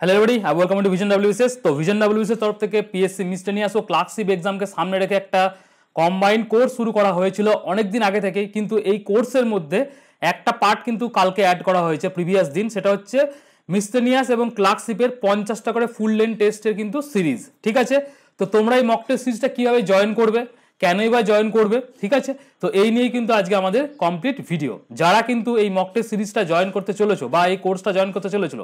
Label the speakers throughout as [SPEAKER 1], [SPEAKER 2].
[SPEAKER 1] Hello everybody, welcome to vision WBCS. তো vision WBCS তরফ থেকে পিএসসি মিসলেনিয়াস ও clerkship এক্সামকে সামনে রেখে একটা কম্বাইন্ড কোর্স শুরু করা হয়েছিল অনেক দিন আগে থেকেই, কিন্তু এই কোর্সের মধ্যে একটা পার্ট কিন্তু কালকে অ্যাড করা হয়েছে প্রিভিয়াস দিন। সেটা হচ্ছে মিসলেনিয়াস এবং ক্লার্কশিপের 50টা করে ফুল লেন্থ টেস্টের কিন্তু সিরিজ। ঠিক আছে, তো তোমরা এই মক টেস্ট সিরিজটা কীভাবে জয়েন করবে, কেনই বা জয়েন করবে, ঠিক আছে, তো এই নিয়েই কিন্তু আজকে আমাদের কমপ্লিট ভিডিও। যারা কিন্তু এই মক টেস্ট সিরিজটা জয়েন করতে চলেছো বা এই কোর্সটা জয়েন করতে চলেছিল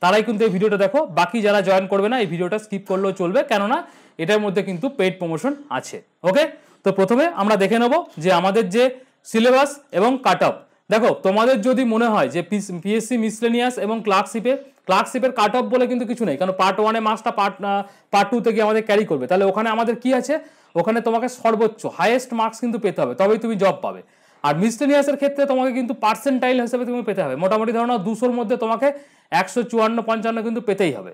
[SPEAKER 1] তারাই কিন্তু এই ভিডিওটা দেখো। বাকি যারা জয়েন করবে না এই ভিডিওটা স্কিপ করলেও চলবে, কেননা এটার মধ্যে কিন্তু পেইড প্রমোশন আছে। ওকে, তো প্রথমে আমরা দেখে নেব যে আমাদের যে সিলেবাস এবং কাট অফ। দেখো, তোমাদের যদি মনে হয় যে পিএসসি মিসলেনিয়াস এবং ক্লার্কশিপের কাট অফ বলে কিন্তু কিছু নেই, কারণ পার্ট ওয়ানে মার্কসটা পার্ট টু থেকে আমাদের ক্যারি করবে, তাহলে ওখানে আমাদের কি আছে, ওখানে তোমাকে সর্বোচ্চ হাইয়েস্ট মার্কস কিন্তু পেতে হবে, তবেই তুমি জব পাবে। আর মিসলেনিয়াসের ক্ষেত্রে তোমাকে কিন্তু পার্সেন্টাইল হিসেবে তুমি পেতে হবে, মোটামুটি ধরো 200-র মধ্যে তোমাকে 154-55 কিন্তু পেতেই হবে।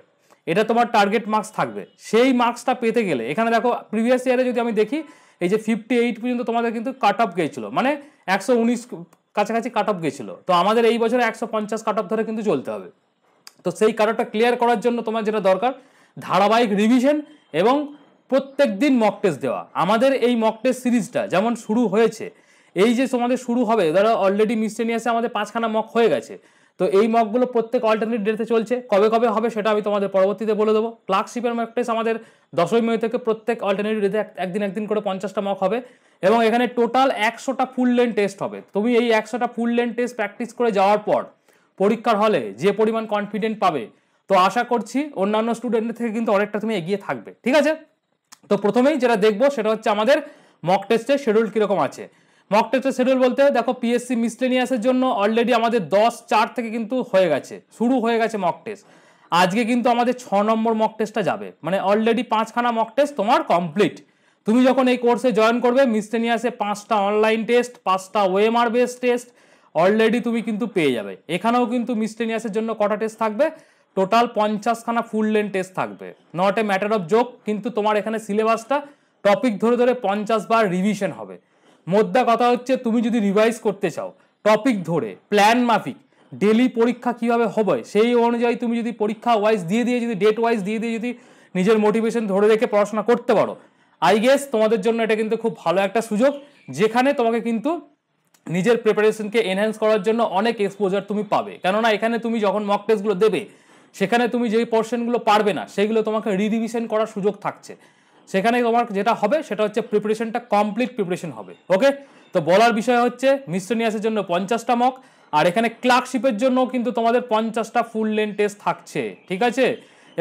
[SPEAKER 1] এটা তোমার টার্গেট মার্কস থাকবে। সেই মার্কসটা পেতে গেলে এখানে দেখো প্রিভিয়াস ইয়ারে যদি আমি দেখি, এই যে 58 পর্যন্ত তোমাদের কিন্তু কাট অফ গিয়েছিল, মানে 119 কাছাকাছি কাট অফ গিয়েছিল। তো আমাদের এই বছরে 150 কাট অফ ধরে কিন্তু চলতে হবে। তো সেই কাট অফটা ক্লিয়ার করার জন্য তোমার যেটা দরকার, ধারাবাহিক রিভিশন এবং প্রত্যেক দিন মক টেস্ট দেওয়া। আমাদের এই মক টেস্ট সিরিজটা যেমন শুরু হয়েছে, এই যে তোমাদের শুরু হবে, ধরো অলরেডি মিসলেনিয়াসে আমাদের 5খানা মক হয়ে গেছে, তো এই মকগুলো প্রত্যেক অল্টারনেট ডেতে চলছে। কবে কবে হবে সেটা আমি তোমাদের পরবর্তীতে বলে দেবো। ক্লার্কশিপের মক টেস্ট আমাদের 10ই মে থেকে প্রত্যেক অল্টারনেট ডেতে একদিন করে 50টা মক হবে, এবং এখানে টোটাল 100টা ফুল লেন্থ টেস্ট হবে। তুমি এই 100টা ফুল লেন্থ টেস্ট প্র্যাকটিস করে যাওয়ার পর পরীক্ষার হলে যে পরিমাণ কনফিডেন্ট পাবে, তো আশা করছি অন্যান্য স্টুডেন্টদের থেকে কিন্তু অনেকটা তুমি এগিয়ে থাকবে। ঠিক আছে, তো প্রথমেই যেটা দেখবো সেটা হচ্ছে আমাদের মক টেস্টের শিডিউল কীরকম আছে। মক টেস্টের শিডিউল বলতে দেখো, পিএসসি মিসলেনিয়াসের জন্য অলরেডি আমাদের 10/4 থেকে কিন্তু হয়ে গেছে, শুরু হয়ে গেছে মক টেস্ট। আজকে কিন্তু আমাদের 6 নম্বর মক টেস্টটা যাবে, মানে অলরেডি 5খানা মক টেস্ট তোমার কমপ্লিট। তুমি যখন এই কোর্সে জয়েন করবে, মিসলেনিয়াসে 5টা অনলাইন টেস্ট, 5টা ওএমআর বেস টেস্ট অলরেডি তুমি কিন্তু পেয়ে যাবে। এখানেও কিন্তু মিসলেনিয়াসের জন্য কটা টেস্ট থাকবে, টোটাল 50খানা ফুল লেন্থ টেস্ট থাকবে। Not a matter of joke, কিন্তু তোমার এখানে সিলেবাসটা টপিক ধরে ধরে 50 বার রিভিশন হবে। মোদ্দা কথা হচ্ছে, তুমি যদি রিভাইজ করতে চাও টপিক ধরে প্ল্যান মাফিক ডেলি পরীক্ষা কিভাবে হবে সেই অনুযায়ী তুমি যদি পরীক্ষা ওয়াইজ দিয়ে যদি ডেট ওয়াইজ দিয়ে যদি নিজের মোটিভেশন ধরে রেখে পড়াশোনা করতে পারো, আই গেস তোমাদের জন্য এটা কিন্তু খুব ভালো একটা সুযোগ, যেখানে তোমাকে কিন্তু নিজের প্রিপারেশনকে এনহ্যান্স করার জন্য অনেক এক্সপোজার তুমি পাবে। কেননা এখানে তুমি যখন মক টেস্টগুলো দেবে, সেখানে তুমি যেই পোর্শনগুলো পারবে না সেগুলো তোমাকে রিভিশন করার সুযোগ থাকছে। সেখানে তোমার যেটা হবে সেটা হচ্ছে প্রিপারেশনটা কমপ্লিট প্রিপারেশন হবে। ওকে, তো বলার বিষয় হচ্ছে মিসলেনিয়াসের জন্য 50টা মক, আর এখানে ক্লার্কশিপের জন্য কিন্তু তোমাদের 50টা ফুল লেন্থ টেস্ট থাকছে। ঠিক আছে,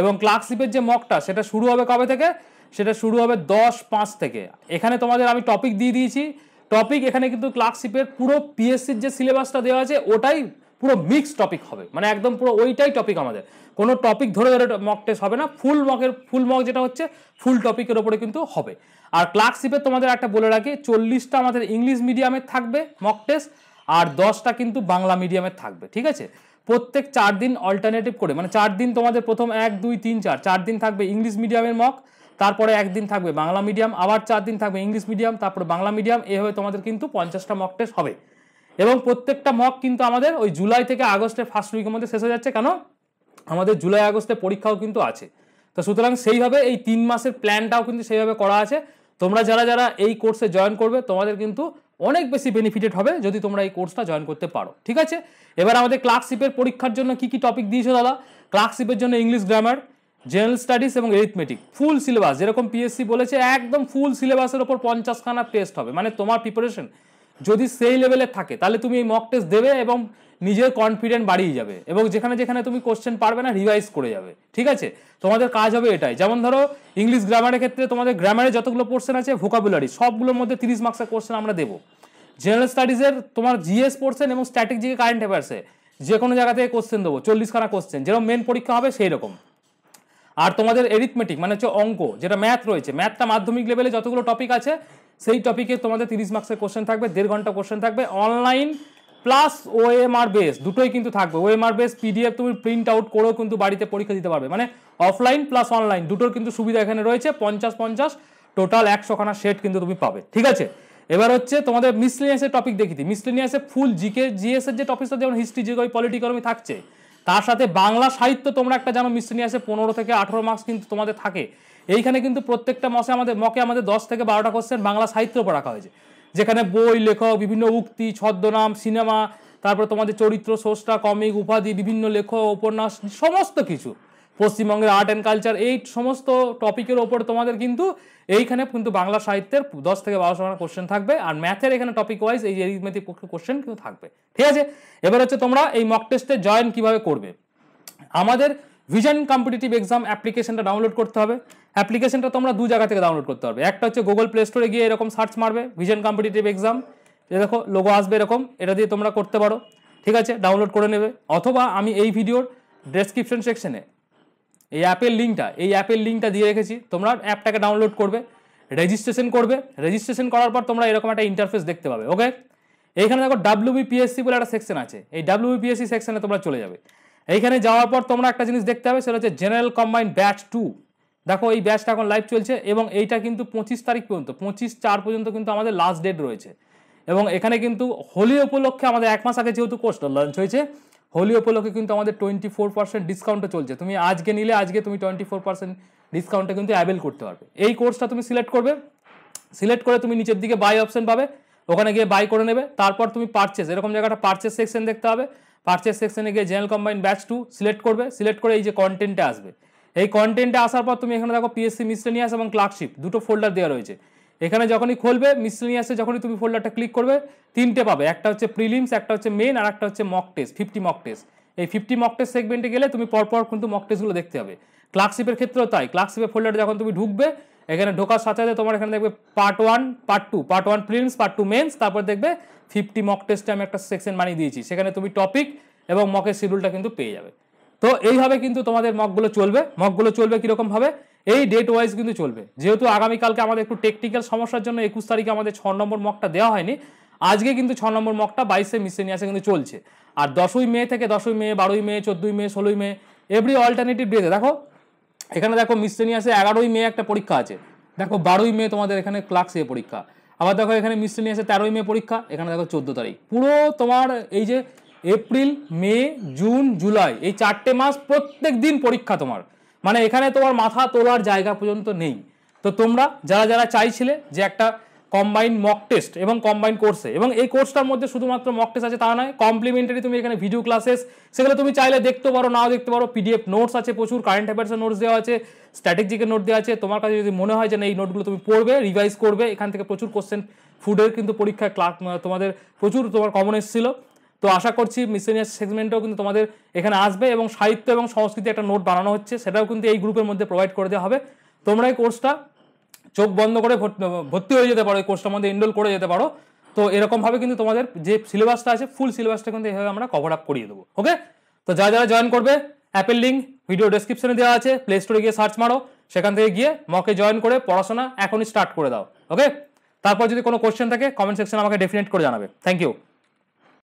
[SPEAKER 1] এবং ক্লার্কশিপের যে মকটা সেটা শুরু হবে কবে থেকে, সেটা শুরু হবে 10/5 থেকে। এখানে তোমাদের আমি টপিক দিয়ে দিয়েছি। টপিক এখানে কিন্তু ক্লার্কশিপের পুরো পিএসসির যে সিলেবাসটা দেওয়া আছে ওটাই পুরো মিক্স টপিক হবে, মানে একদম পুরো ওইটাই টপিক। আমাদের কোনো টপিক ধরে ধরে মক টেস্ট হবে না, ফুল মক যেটা হচ্ছে ফুল টপিকের ওপরে কিন্তু হবে। আর ক্লার্কশিপের তোমাদের একটা বলে রাখি, 40টা আমাদের ইংলিশ মিডিয়ামের থাকবে মক টেস্ট, আর 10টা কিন্তু বাংলা মিডিয়ামের থাকবে। ঠিক আছে, প্রত্যেক 4 দিন অল্টারনেটিভ করে, মানে 4 দিন তোমাদের প্রথম 1, 2, 3, 4 দিন থাকবে ইংলিশ মিডিয়ামের মক, তারপরে একদিন থাকবে বাংলা মিডিয়াম, আবার 4 দিন থাকবে ইংলিশ মিডিয়াম, তারপরে বাংলা মিডিয়াম। এভাবে তোমাদের কিন্তু 50টা মক টেস্ট হবে, এবং প্রত্যেকটা মক কিন্তু আমাদের ওই জুলাই থেকে আগস্টের ফার্স্ট উইকের মধ্যে শেষ হয়ে যাচ্ছে, কেন আমাদের জুলাই আগস্টে পরীক্ষাও কিন্তু আছে। তো সুতরাং সেইভাবে এই 3 মাসের প্ল্যানটাও কিন্তু সেইভাবে করা আছে। তোমরা যারা এই কোর্সে জয়েন করবে তোমাদের কিন্তু অনেক বেশি বেনিফিটেড হবে যদি তোমরা এই কোর্সটা জয়েন করতে পারো। ঠিক আছে, এবার আমাদের ক্লার্কশিপের পরীক্ষার জন্য কি কি টপিক দিয়েছো দাদা? ক্লার্কশিপের জন্য ইংলিশ গ্রামার, জেনারেল স্টাডিজ এবং এরিথমেটিক, ফুল সিলেবাস, যেরকম পিএসসি বলেছে একদম ফুল সিলেবাসের ওপর 50খানা টেস্ট হবে। মানে তোমার প্রিপারেশন যদি সেই লেভেলের থাকে তাহলে তুমি এই মক টেস্ট দেবে এবং নিজের কনফিডেন্ট বাড়িয়ে যাবে, এবং যেখানে যেখানে তুমি কোশ্চেন পারবে না রিভাইজ করে যাবে। ঠিক আছে, তোমাদের কাজ হবে এটাই। যেমন ধরো ইংলিশ গ্রামারের ক্ষেত্রে তোমাদের গ্রামারে যতগুলো পোর্শন আছে, ভোকাবুলারি সবগুলোর মধ্যে 30 মার্কসের কোশ্চেন আমরা দেবো। জেনারেল স্টাডিজের তোমার জিএস পোর্শন এবং স্ট্যাটিক জিকে কারেন্ট অ্যাফেয়ার্সে যে কোনো জায়গা থেকে কোশ্চেন দেবো, 40খানা কোশ্চেন, যেরকম মেন পরীক্ষা হবে সেই রকম। আর তোমাদের এরিথমেটিক মানে হচ্ছে অঙ্ক, যেটা ম্যাথ রয়েছে, ম্যাথটা মাধ্যমিক লেভেলে যতগুলো টপিক আছে সেই টপিকে তোমাদের 30 মার্কসের কোশ্চেন থাকবে, 1.5 ঘন্টা কোশ্চেন থাকবে। অনলাইন প্লাস ওএমআর বেস দুটোই কিন্তু থাকবে। ওএমআর বেস পিডিএফ তুমি প্রিন্ট আউট করেও কিন্তু বাড়িতে পরীক্ষা দিতে পারবে, মানে অফলাইন প্লাস অনলাইন দুটোর কিন্তু সুবিধা এখানে রয়েছে। 50-50 টোটাল 100খানা সেট কিন্তু তুমি পাবে। ঠিক আছে, এবার হচ্ছে তোমাদের মিসলেনিয়াসের টপিক দেখি। মিসলেনিয়াসে ফুল জিকে জিএস এর যে টপিকটা, যেমন হিস্ট্রি, জিওগ্রাফি, পলিটি, ইকোনমি থাকছে, তার সাথে বাংলা সাহিত্য তোমরা একটা জানো মিসসেলিনিয়াসে 15 থেকে 18 মার্কস কিন্তু তোমাদের থাকে। এইখানে কিন্তু প্রত্যেকটা মকে আমাদের 10 থেকে 12টা কোশ্চেন বাংলা সাহিত্যের উপর রাখা হয়েছে, যেখানে বই, লেখক, বিভিন্ন উক্তি, ছদ্মনাম, সিনেমা, তারপর তোমাদের চরিত্র, স্রষ্টা, কমিক, উপাধি, বিভিন্ন লেখক, উপন্যাস, সমস্ত কিছু, পশ্চিমবঙ্গের আর্ট অ্যান্ড কালচার, এই সমস্ত টপিকের ওপর তোমাদের কিন্তু এইখানে কিন্তু বাংলা সাহিত্যের 10 থেকে 12টা কোশ্চেন থাকবে। আর ম্যাথের এখানে টপিক ওয়াইজ এই অ্যারিথমেটিক কোশ্চেন কিন্তু থাকবে, ঠিক আছে। এবার হচ্ছে তোমরা এই মক টেস্টে জয়েন কিভাবে করবে। আমাদের ভিশন কম্পিটিটিভ এক্সাম অ্যাপ্লিকেশনটা ডাউনলোড করতে হবে। অ্যাপ্লিকেশনটা তোমরা 2 জায়গা থেকে ডাউনলোড করতে পারবে। একটা হচ্ছে গুগল প্লে স্টোরে গিয়ে এরকম সার্চ মারবে ভিশন কম্পিটিটিভ এক্সাম, দেখো লোগো আসবে এরকম, এটা দিয়ে তোমরা করতে পারো, ঠিক আছে, ডাউনলোড করে নেবে। অথবা আমি এই ভিডিওর ডেসক্রিপশন সেকশনে এই অ্যাপের লিঙ্কটা দিয়ে রেখেছি, তোমরা অ্যাপটাকে ডাউনলোড করবে, রেজিস্ট্রেশন করবে। রেজিস্ট্রেশন করার পর তোমরা এরকম একটা ইন্টারফেস দেখতে পাবে, ওকে। এইখানে দেখো WBPSC বলে একটা সেকশন আছে, এই WBPSC সেকশনে তোমরা চলে যাবে। এইখানে যাওয়ার পর তোমরা একটা জিনিস দেখতে হবে, সেটা হচ্ছে জেনারেল কম্বাইন্ড ব্যাচ 2। দেখো এই ব্যাচটা এখন লাইভ চলছে এবং এইটা কিন্তু 25 তারিখ পর্যন্ত, 25/4 পর্যন্ত কিন্তু আমাদের লাস্ট ডেট রয়েছে। এবং এখানে কিন্তু হোলি উপলক্ষে আমাদের 1 মাস আগে যেহেতু কোর্সটা লঞ্চ হয়েছে, হোলি উপলক্ষে কিন্তু আমাদের 24% ডিসকাউন্টে চলছে। তুমি আজকে নিলে আজকে তুমি 24% ডিসকাউন্টে কিন্তু অ্যাভেল করতে পারবে। এই কোর্সটা তুমি সিলেক্ট করবে, সিলেক্ট করে তুমি নিচের দিকে বাই অপশন পাবে, ওখানে গিয়ে বাই করে নেবে। তারপর তুমি পারচেস, এরকম জায়গাটা পারচেস সেকশন দেখতে হবে, পারচেস সেকশনে গিয়ে জেনারেল কম্বাইন্ড ব্যাচ 2 সিলেক্ট করবে। সিলেক্ট করে এই যে কন্টেন্টে আসবে, এই কন্টেন্টে আসার পর তুমি এখানে দেখো পিএসসি মিসলেনিয়াস এবং ক্লার্কশিপ দুটো ফোল্ডার দেওয়া রয়েছে। এখানে যখনই খুলবে মিসলেনিয়াসে, যখনই তুমি ফোল্ডারটা ক্লিক করবে 3টে পাবে, একটা হচ্ছে প্রিলিমস, একটা হচ্ছে মেন, আর একটা হচ্ছে মক টেস্ট, 50 মক টেস্ট। এই 50 মক টেস্ট সেগমেন্টে গেলে তুমি পরপর কিন্তু মক টেস্টগুলো দেখতে হবে। ক্লার্কশিপের ক্ষেত্রেও তাই, ক্লার্কশিপের ফোল্ডারে যখন তুমি ঢুকবে, এখানে ঢোকার সাথে সাথে তোমার এখানে দেখবে part 1, part 1 prelims, part 2 mains, তারপর দেখবে 50 মক টেস্টে আমি একটা সেকশন বানিয়ে দিয়েছি, সেখানে তুমি টপিক এবং মকের শিডিউলটা কিন্তু পেয়ে যাবে। তো এইভাবে কিন্তু তোমাদের মকগুলো চলবে কিরকম ভাবে, এই ডেট ওয়াইজ কিন্তু চলবে। যেহেতু আগামীকালকে আমাদের একটু টেকনিক্যাল সমস্যার জন্য 21 তারিখে আমাদের 6 নম্বর মকটা দেওয়া হয়নি, আজকে কিন্তু 6 নম্বর মকটা 22 মিসলেনিয়াসে কিন্তু চলছে। আর 10ই মে থেকে 10ই মে, 12ই মে, 14ই মে, 16ই মে, এভরি অল্টারনেটিভ ডেতে দেখো এখানে দেখো মিসলেনিয়াসে 11ই মে একটা পরীক্ষা আছে, দেখো 12ই মে তোমাদের এখানে ক্লার্কশিপে পরীক্ষা, আবার দেখো এখানে মিসলেনিয়াসে 13ই মে পরীক্ষা, এখানে দেখো 14 তারিখ। পুরো তোমার এই যে এপ্রিল, মে, জুন, জুলাই, এই 4টে মাস প্রত্যেক দিন পরীক্ষা তোমার, মানে এখানে তোমার মাথা তোলার জায়গা পর্যন্ত নেই। তো তোমরা যারা যারা চাইছিলে যে একটা কম্বাইন্ড মক টেস্ট এবং কম্বাইন্ড কোর্সে, এবং এই কোর্সটার মধ্যে শুধুমাত্র মক টেস্ট আছে তা নয়, কমপ্লিমেন্টারি তুমি এখানে ভিডিও ক্লাসেস, সেগুলো তুমি চাইলে দেখতে পারো, নাও দেখতে পারো। পিডিএফ নোটস আছে প্রচুর, কারেন্ট অ্যাফেয়ার্সের নোটস দেওয়া আছে, স্ট্র্যাটেজিকের নোট দেওয়া আছে। তোমার কাছে যদি মনে হয় যে না এই নোটগুলো তুমি পড়বে, রিভাইজ করবে, এখান থেকে প্রচুর কোশ্চেন, ফুডের কিন্তু পরীক্ষায় তোমাদের প্রচুর তোমার কমন এসেছিল। তো আশা করছি মিসলেনিয়াস সেগমেন্টও কিন্তু তোমাদের এখানে আসবে, এবং সাহিত্য এবং সংস্কৃতি একটা নোট বানানো হচ্ছে, সেটাও কিন্তু এই গ্রুপের মধ্যে প্রোভাইড করে দেওয়া হবে। তোমরা এই কোর্সটা চোখ বন্ধ করে ভর্তি হয়ে যেতে পারো, এই কোর্সটার মধ্যে এনরোল করে যেতে পারো। তো এরকমভাবে কিন্তু তোমাদের যে সিলেবাসটা আছে, ফুল সিলেবাসটা কিন্তু এইভাবে আমরা কভার আপ করিয়ে দেবো, ওকে। তো যারা যারা জয়েন করবে, অ্যাপের লিঙ্ক ভিডিও ডেসক্রিপশনে দেওয়া আছে, প্লে স্টোরে গিয়ে সার্চ মারো, সেখান থেকে গিয়ে মকে জয়েন করে পড়াশোনা এখনই স্টার্ট করে দাও, ওকে। তারপর যদি কোনো কোশ্চেন থাকে কমেন্ট সেকশনে আমাকে ডেফিনেট করে জানাবে। Thank you.